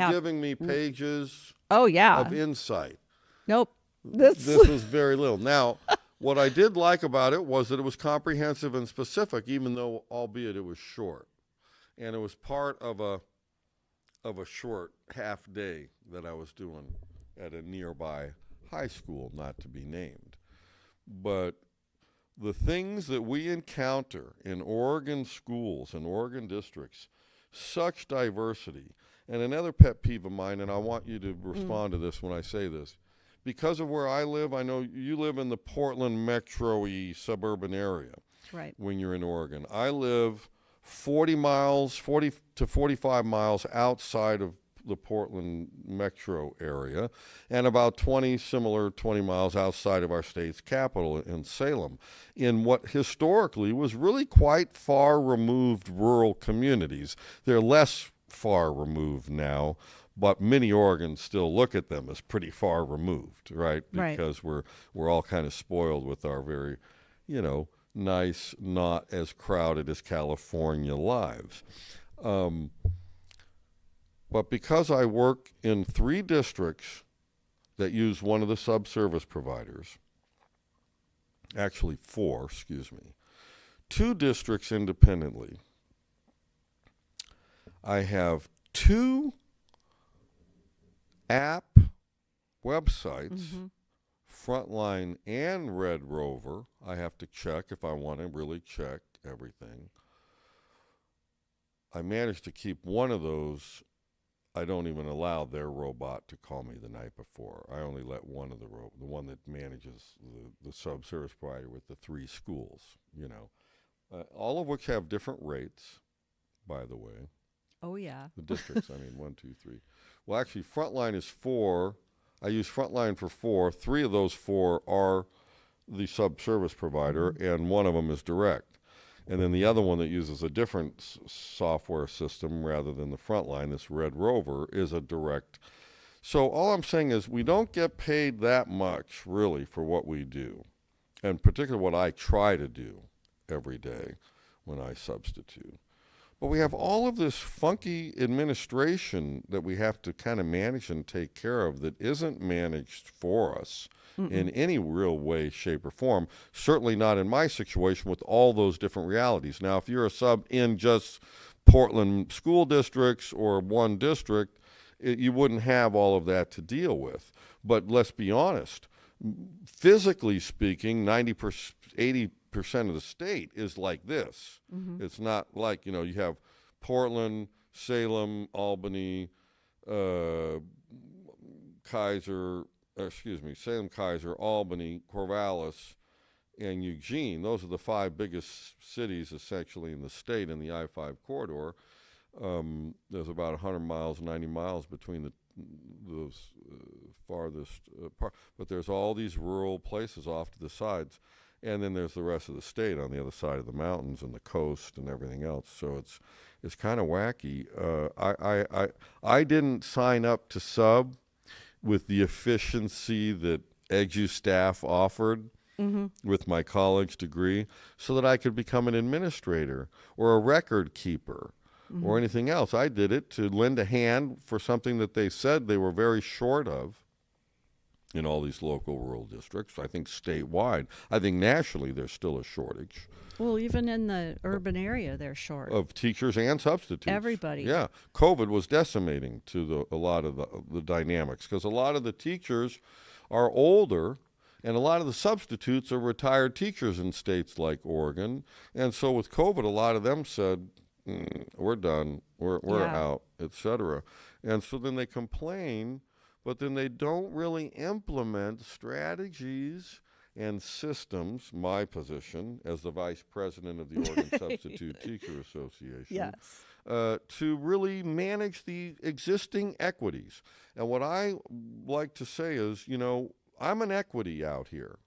giving me pages of insight. Nope. This was very little. Now, what I did like about it was that it was comprehensive and specific, even though, albeit it was short. And it was part of a short half day that I was doing at a nearby high school, not to be named. But the things that we encounter in Oregon schools and Oregon districts, such diversity. And another pet peeve of mine, and I want you to respond to this when I say this, because of where I live, I know you live in the Portland metro-y suburban area. Right. When you're in Oregon. I live 40 to 45 miles outside of the Portland metro area, and about 20 miles outside of our state's capital in Salem, in what historically was really quite far removed rural communities. They're less far removed now, but many Oregons still look at them as pretty far removed, right? Because we're all kind of spoiled with our very, nice, not as crowded as California lives. But because I work in 3 districts that use one of the sub-service providers, actually 4, 2 districts independently, I have 2 app websites, Frontline and Red Rover. I have to check if I want to really check everything. I managed to keep one of those. I don't even allow their robot to call me the night before. I only let one of the one that manages the sub-service provider with the 3 schools, all of which have different rates, by the way. Oh, yeah. The districts, 1, 2, 3. Well, actually, Frontline is 4. I use Frontline for 4. 3 of those 4 are the sub-service provider, and one of them is direct. And then the other one that uses a different software system rather than the Frontline, this Red Rover, is a direct. So all I'm saying is we don't get paid that much, really, for what we do, and particularly what I try to do every day when I substitute. But we have all of this funky administration that we have to kind of manage and take care of that isn't managed for us in any real way, shape, or form. Certainly not in my situation with all those different realities. Now, if you're a sub in just Portland school districts or one district, you wouldn't have all of that to deal with. But let's be honest, physically speaking, 90%, 80% of the state is like this. It's not like, you have Portland, Salem, Albany, Salem, Kaiser, Albany, Corvallis, and Eugene. Those are the 5 biggest cities essentially in the state in the I-5 corridor. There's about 100 miles, 90 miles between those farthest part. But there's all these rural places off to the sides. And then there's the rest of the state on the other side of the mountains and the coast and everything else. So it's kind of wacky. I didn't sign up to sub with the efficiency that EDU staff offered with my college degree so that I could become an administrator or a record keeper or anything else. I did it to lend a hand for something that they said they were very short of in all these local rural districts. I think statewide. I think nationally there's still a shortage. Well, even in the urban area, they're short of teachers and substitutes. Everybody. Yeah. COVID was decimating to a lot of the dynamics because a lot of the teachers are older and a lot of the substitutes are retired teachers in states like Oregon. And so with COVID, a lot of them said, we're done, we're out, etc. And so then they complain, but then they don't really implement strategies and systems, my position as the vice president of the Oregon Substitute Teacher Association, to really manage the existing equities. And what I like to say is, I'm an equity out here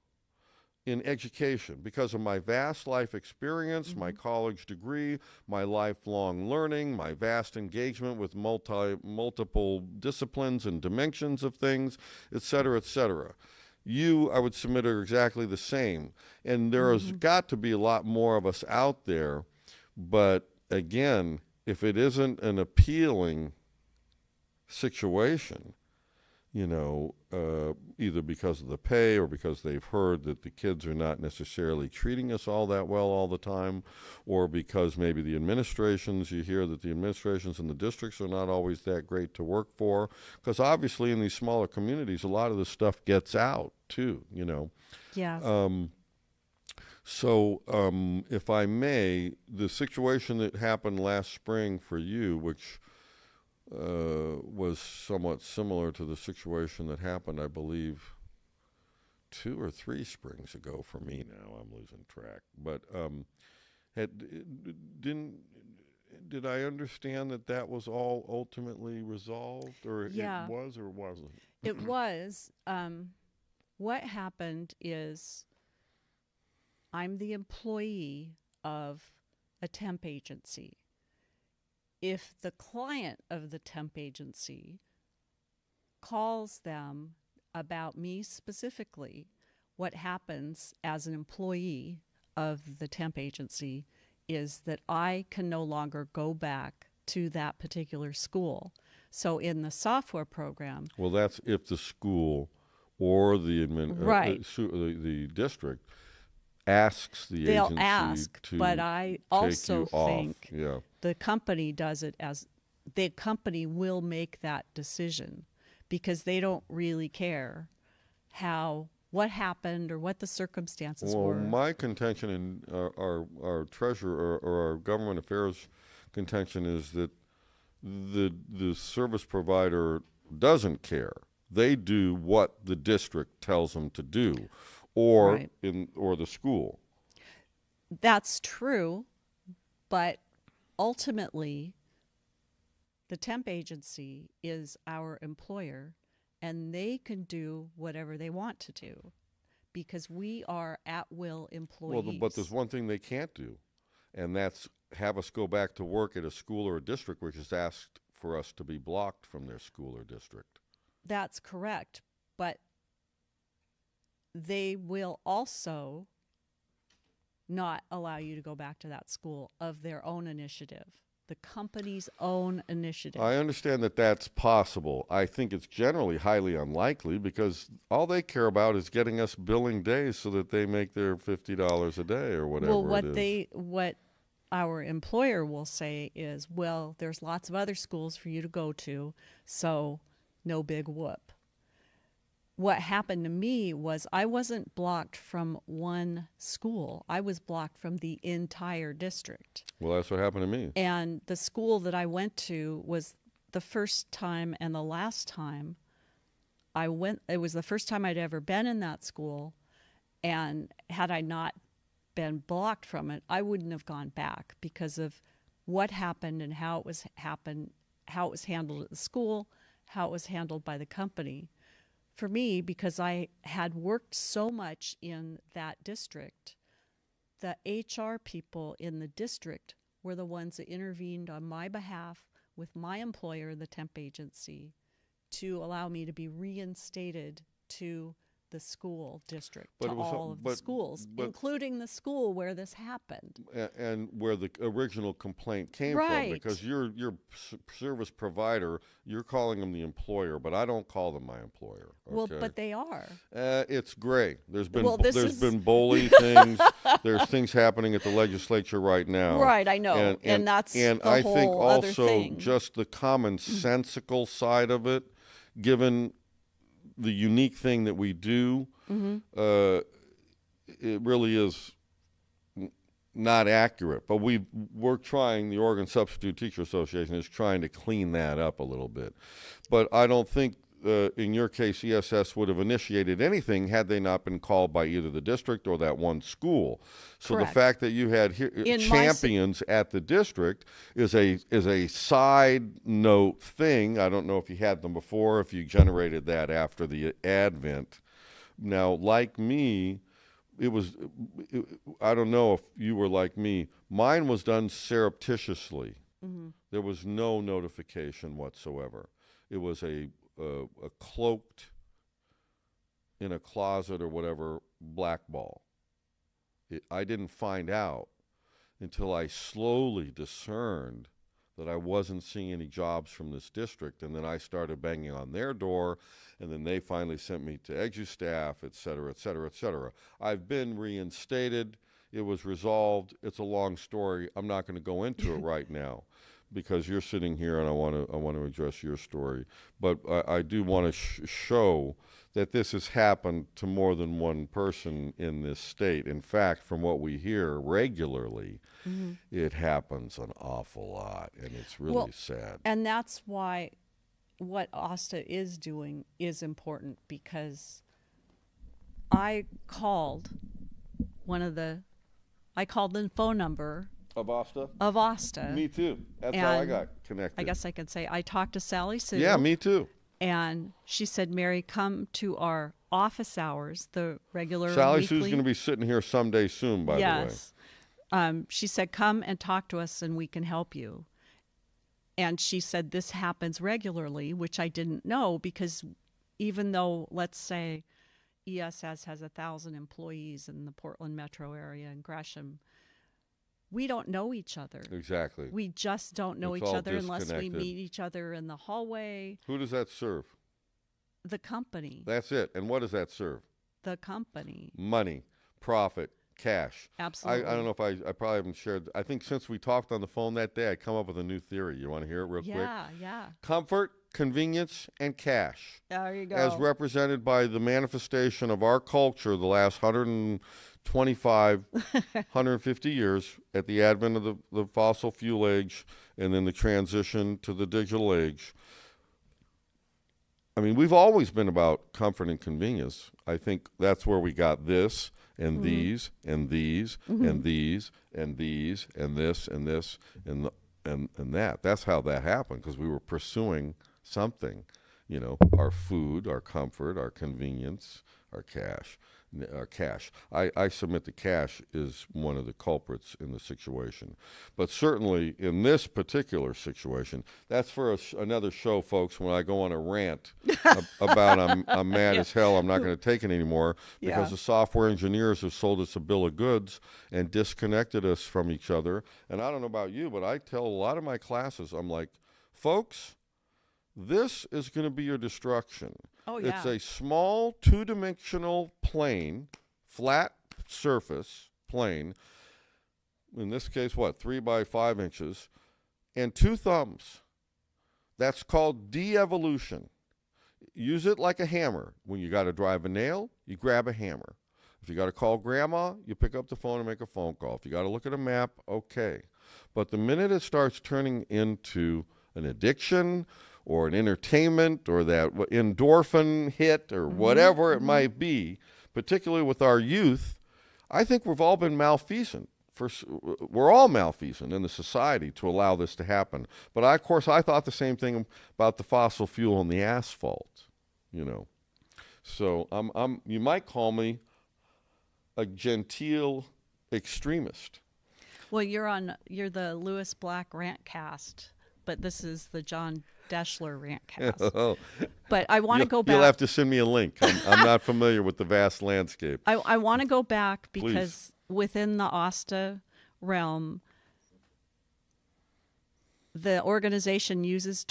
in education because of my vast life experience, my college degree, my lifelong learning, my vast engagement with multiple disciplines and dimensions of things, et cetera, et cetera. You, I would submit, are exactly the same. And there has got to be a lot more of us out there. But again, if it isn't an appealing situation, either because of the pay or because they've heard that the kids are not necessarily treating us all that well all the time, or because maybe the administrations, you hear that the administrations in the districts are not always that great to work for, because obviously in these smaller communities, a lot of this stuff gets out too, Yeah. So if I may, the situation that happened last spring for you, which was somewhat similar to the situation that happened, I believe, 2 or 3 springs ago for me now. I'm losing track. But did I understand that was all ultimately resolved, or Yeah. it was or wasn't? It was. What happened is I'm the employee of a temp agency. If the client of the temp agency calls them about me specifically, what happens as an employee of the temp agency is that I can no longer go back to that particular school. So in the software program... Well, that's if the school or the the district asks the They'll agency ask, to but I also take you off. think Yeah. the company does it as the company will make that decision because they don't really care what happened or what the circumstances Well, were. my contention and our treasurer or our government affairs contention is that the service provider doesn't care. They do what the district tells them to do, or the school. That's true, but ultimately, the temp agency is our employer, and they can do whatever they want to do because we are at-will employees. Well, but there's one thing they can't do, and that's have us go back to work at a school or a district which has asked for us to be blocked from their school or district. That's correct, but they will also not allow you to go back to that school of their own initiative, the company's own initiative. I understand that that's possible. I think it's generally highly unlikely because all they care about is getting us billing days so that they make their $50 a day or whatever What our employer will say is, well, there's lots of other schools for you to go to, so no big whoop. What happened to me was I wasn't blocked from one school. I was blocked from the entire district. Well, that's what happened to me. And the school that I went to was the first time and the last time I went. It was the first time I'd ever been in that school. And had I not been blocked from it, I wouldn't have gone back because of what happened and how it was handled at the school, how it was handled by the company. For me, because I had worked so much in that district, the HR people in the district were the ones that intervened on my behalf with my employer, the temp agency, to allow me to be reinstated to the school district, to all of the schools, including the school where this happened. And where the original complaint came from, because your service provider, you're calling them the employer, but I don't call them my employer. Okay? Well, but they are. It's gray. There's been been bully things. There's things happening at the legislature right now. Right, I know, and that's and the I whole think other also thing. just the commonsensical side of it, given the unique thing that we do, it really is not accurate. But we're trying, the Oregon Substitute Teacher Association is trying to clean that up a little bit. But I don't think, in your case, ESS would have initiated anything had they not been called by either the district or that one school. So Correct. The fact that you had champions at the district is a side note thing. I don't know if you had them before, if you generated that after the advent. Now, like me, I don't know if you were like me. Mine was done surreptitiously. Mm-hmm. There was no notification whatsoever. It was a cloaked in a closet or whatever blackball. I didn't find out until I slowly discerned that I wasn't seeing any jobs from this district, and then I started banging on their door, and then they finally sent me to EduStaff, et cetera, et cetera, et cetera. I've been reinstated. It was resolved. It's a long story. I'm not going to go into it right now, because you're sitting here and I want to address your story. But I do want to show that this has happened to more than one person in this state. In fact, from what we hear regularly, it happens an awful lot, and it's really sad. And that's why what OSTA is doing is important, because I called the phone number Of OSTA? of OSTA. Me too. That's how I got connected. I guess I could say I talked to Sally Sue. Yeah, me too. And she said, Mary, come to our office hours, the regular Sally weekly. Sue's going to be sitting here someday soon, by the way. Yes. She said, come and talk to us and we can help you. And she said this happens regularly, which I didn't know, because even though, let's say, ESS has 1,000 employees in the Portland metro area and Gresham, we don't know each other. Exactly. We just don't know It's each all other unless we disconnected. meet each other in the hallway. Who does that serve? The company. That's it. And what does that serve? The company. Money, profit, cash. Absolutely. I don't know if I probably haven't shared. I think since we talked on the phone that day, I come up with a new theory. You want to hear it real quick? Yeah. Comfort, convenience, and cash. There you go. As represented by the manifestation of our culture the last 125, 150 years at the advent of the fossil fuel age and then the transition to the digital age. I mean, we've always been about comfort and convenience. I think that's where we got this and these and these and these and these and this and this and that. That's how that happened, because we were pursuing something. our food, our comfort, our convenience, our cash. Cash. I submit that cash is one of the culprits in the situation. But certainly in this particular situation, that's for another show, folks, when I go on a rant about I'm mad as hell, I'm not going to take it anymore because the software engineers have sold us a bill of goods and disconnected us from each other. And I don't know about you, but I tell a lot of my classes, I'm like, folks, this is going to be your destruction. Oh, yeah. It's a small two-dimensional plane, flat surface plane, in this case, 3 by 5 inches, and 2 thumbs. That's called de-evolution. Use it like a hammer. When you got to drive a nail, you grab a hammer. If you got to call grandma, you pick up the phone and make a phone call. If you got to look at a map, okay. But the minute it starts turning into an addiction or an entertainment or that endorphin hit or whatever it might be, particularly with our youth, I think we've all been malfeasant. We're all malfeasant in the society to allow this to happen. But of course, I thought the same thing about the fossil fuel and the asphalt, So you might call me a genteel extremist. Well, you're the Lewis Black rantcast, but this is the Jon Deshler rantcast. But I want to go back. You'll have to send me a link. I'm not familiar with the vast landscape. I want to go back because Please. Within the OSTA realm, the organization uses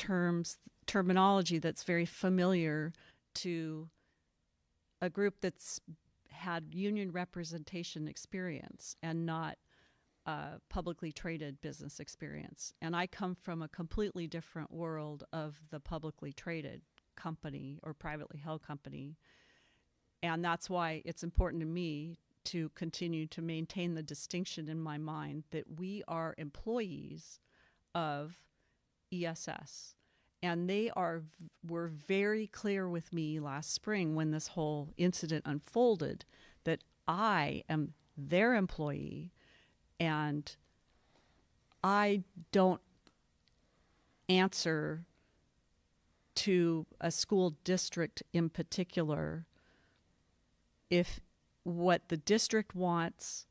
terminology that's very familiar to a group that's had union representation experience and not publicly traded business experience. And I come from a completely different world of the publicly traded company or privately held company. And that's why it's important to me to continue to maintain the distinction in my mind that we are employees of ESS. And they were very clear with me last spring when this whole incident unfolded that I am their employee and I don't answer to a school district in particular if what the district wants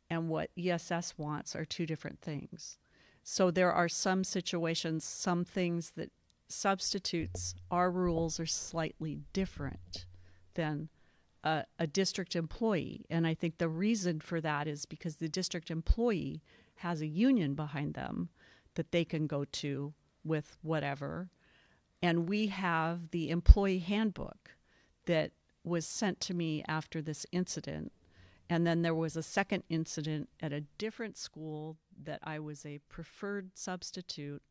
and what ESS wants are two different things. So there are some situations, some things that substitutes our rules are slightly different than a district employee. And I think the reason for that is because the district employee has a union behind them that they can go to with whatever. And we have the employee handbook that was sent to me after this incident. And then there was a second incident at a different school that I was a preferred substitute,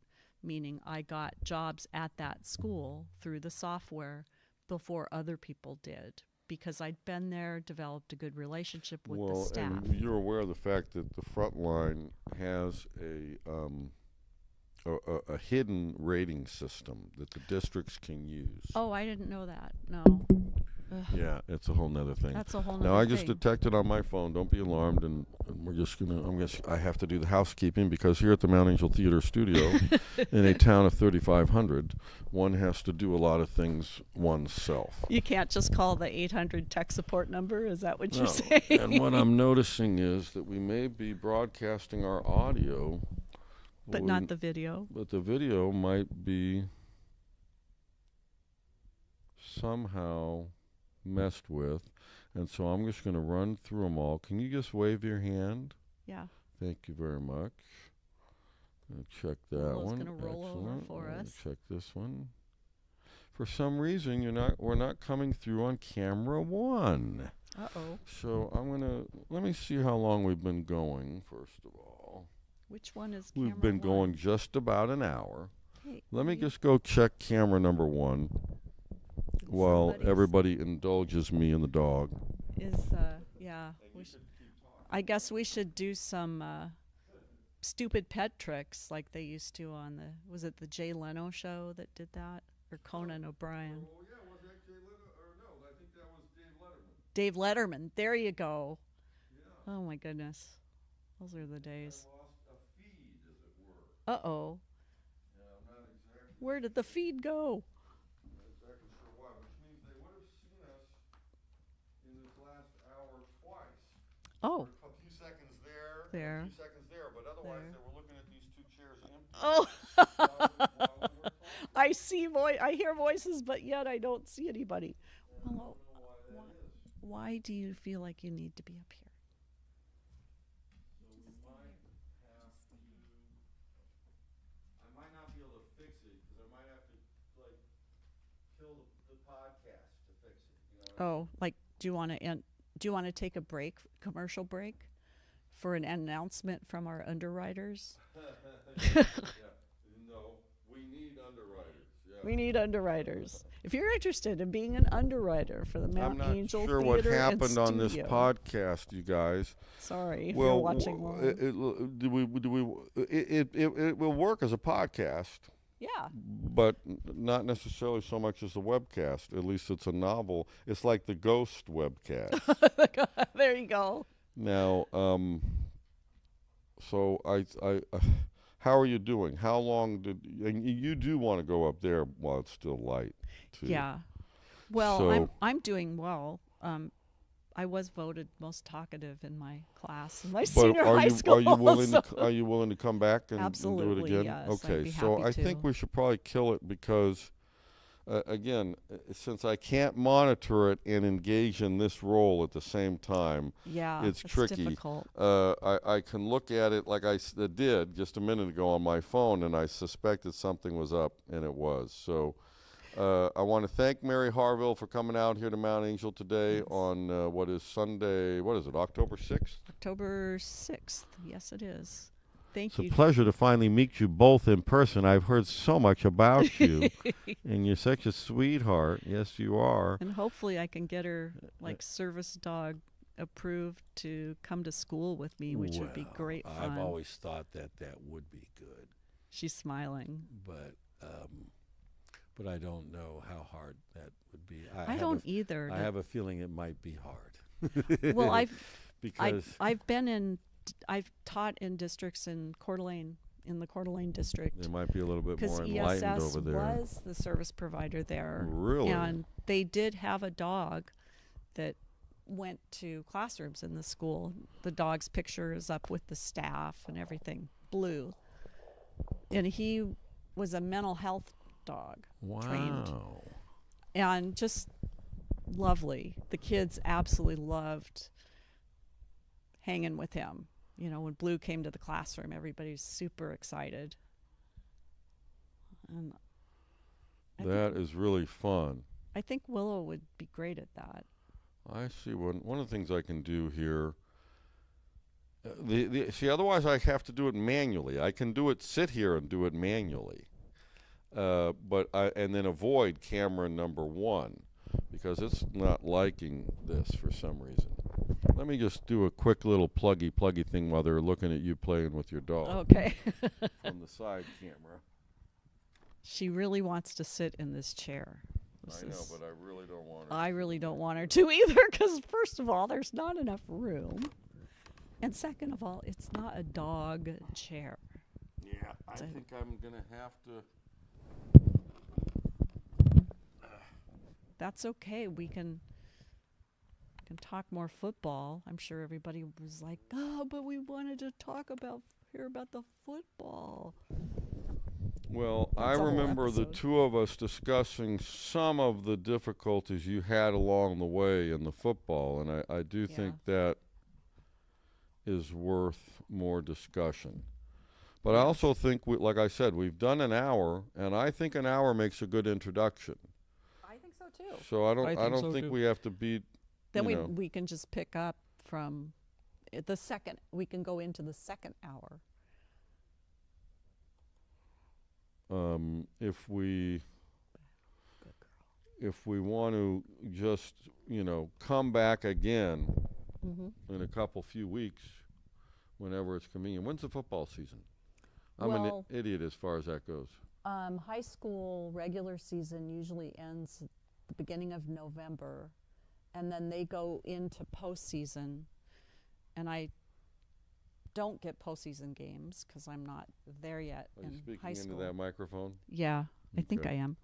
meaning I got jobs at that school through the software before other people did, because I'd been there, developed a good relationship with the staff. And you're aware of the fact that the front line has a hidden rating system that the districts can use. Oh, I didn't know that. No. Ugh. Yeah, it's a whole nother thing. That's a whole nother Now I thing. just detected on my phone. Don't be alarmed, and we're just I have to do the housekeeping because here at the Mount Angel Theater Studio, in a town of 3,500, one has to do a lot of things oneself. You can't just call the 800 tech support number. Is that what you're saying? And what I'm noticing is that we may be broadcasting our audio, but not the video. But the video might be somehow messed with, and so I'm just going to run through them all. Can you just wave your hand? Yeah. Thank you very much. Check that one. Going to roll over for us. Check this one. For some reason, we're not coming through on camera one. Uh-oh. So let me see how long we've been going. First of all, which one is camera we've been one? going just about an hour. Hey, let me just go check camera number one. While everybody indulges me and the dog. Yeah. I guess we should do some stupid pet tricks like they used to on was it the Jay Leno show that did that? Or Conan O'Brien? Oh, yeah, was that Jay Leno? Or no, I think that was Dave Letterman. Dave Letterman. There you go. Yeah. Oh, my goodness. Those are the days. I lost a feed, as it were. Uh-oh. Yeah, I'm not exactly. Where did the feed go? Oh, A few seconds there, there. a few seconds there, but otherwise There. they were looking at these two chairs empty. Oh, while we were talking. I see I hear voices, but yet I don't see anybody. And I Well, don't know why that is. why do you feel like you need to be up here? So we might have to. I might not be able to fix it because I might have to like kill the podcast to fix it. You know what I mean? Oh, like, do you want to take a break, commercial break, for an announcement from our underwriters? Yeah. No, we need underwriters. Yeah. We need underwriters. If you're interested in being an underwriter for the I'm Mount not Angel sure Theater what happened and on this Studio. podcast, you guys. Sorry if Well, you're watching live. It will work as a podcast, Yeah. but not necessarily so much as a webcast. At least it's a novel. It's like the Ghost webcast. There you go. Now, so how are you doing? How long and you do want to go up there while it's still light, too? Yeah. Well, So- I'm doing well. I was voted most talkative in my class in my But senior high school. are you willing so- are you willing to come back and do it Absolutely, again? yes, I'd Okay, be so happy I think to. we should probably kill it because, again, since I can't monitor it and engage in this role at the same time, Yeah, it's it's tricky. difficult. I can look at it like I did just a minute ago on my phone, and I suspected something was up, and it was. So I want to thank Mary Harvill for coming out here to Mount Angel today Yes. on what is Sunday, what is it, October 6th? October 6th. Yes, it is. Thank It's a you. pleasure to finally meet you both in person. I've heard so much about you, and you're such a sweetheart. Yes, you are. And hopefully I can get her like service dog approved to come to school with me, which would be Well, great fun. I've always thought that would be good, She's smiling. but I don't know how hard that would be. I don't either. I have a feeling it might be hard. Well, because I've taught in districts in Coeur d'Alene, in the Coeur d'Alene district. They might be a little bit Because more enlightened ESS over there. was the service provider there. Really? And they did have a dog that went to classrooms in the school. The dog's picture is up with the staff and everything, Blue. And he was a mental health dog, trained. Wow. And just lovely. The kids absolutely loved hanging with him. You know, when Blue came to the classroom, everybody's super excited. And That is really fun. I think Willow would be great at that. I see. One of the things I can do here. See, otherwise I have to do it manually. I can sit here and do it manually, and then avoid camera number 1 because it's not liking this for some reason. Let me just do a quick little pluggy thing while they're looking at you playing with your dog Okay. from the side camera. She really wants to sit in this chair. I know, but I really don't want her. I really don't want her to either because, first of all, there's not enough room. And second of all, it's not a dog chair. Yeah, I think I'm gonna have to. That's okay. We can talk more football. I'm sure everybody was like, "Oh, but we wanted to hear about the football." Well, I That's a whole remember the episode. two of us discussing some of the difficulties you had along the way in the football, and I do think that is worth more discussion. But I also think, like I said, we've done an hour, and I think an hour makes a good introduction. I think so too. So I think don't so think too. we have to beat. Then you know. we can just pick up from the second. We can go into the second hour. If we want to just come back again in a few weeks, whenever it's convenient. When's the football season? I'm Well- an idiot as far as that goes. High school regular season usually ends at the beginning of November, and then they go into postseason. And I don't get postseason games because I'm not there yet Are you in speaking high school. into that microphone? Yeah, I think Okay. I am.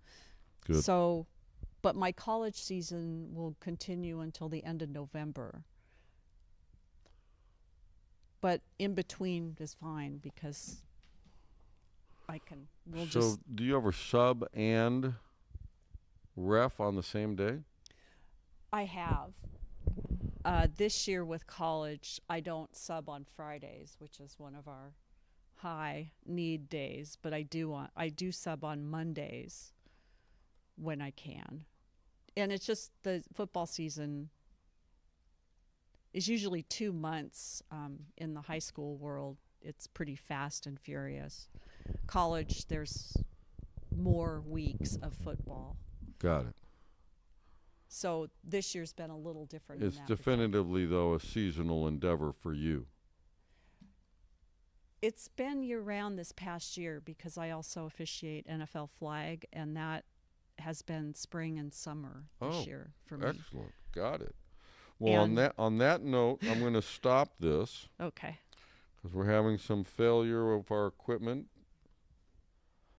Good. So, but my college season will continue until the end of November. but in between is fine because we'll So just. do you ever sub and ref on the same day? I have. This year with college, I don't sub on Fridays, which is one of our high need days, but I do sub on Mondays when I can. And it's just the football season is usually 2 months. In the high school world, it's pretty fast and furious. College, there's more weeks of football. Got it. So this year's been a little different. It's in that regard. definitively, though, a seasonal endeavor for you. It's been year-round this past year because I also officiate NFL flag, and that has been spring and summer this year for me. Excellent. Got it. Well, on that note, I'm going to stop this Okay. because we're having some failure of our equipment.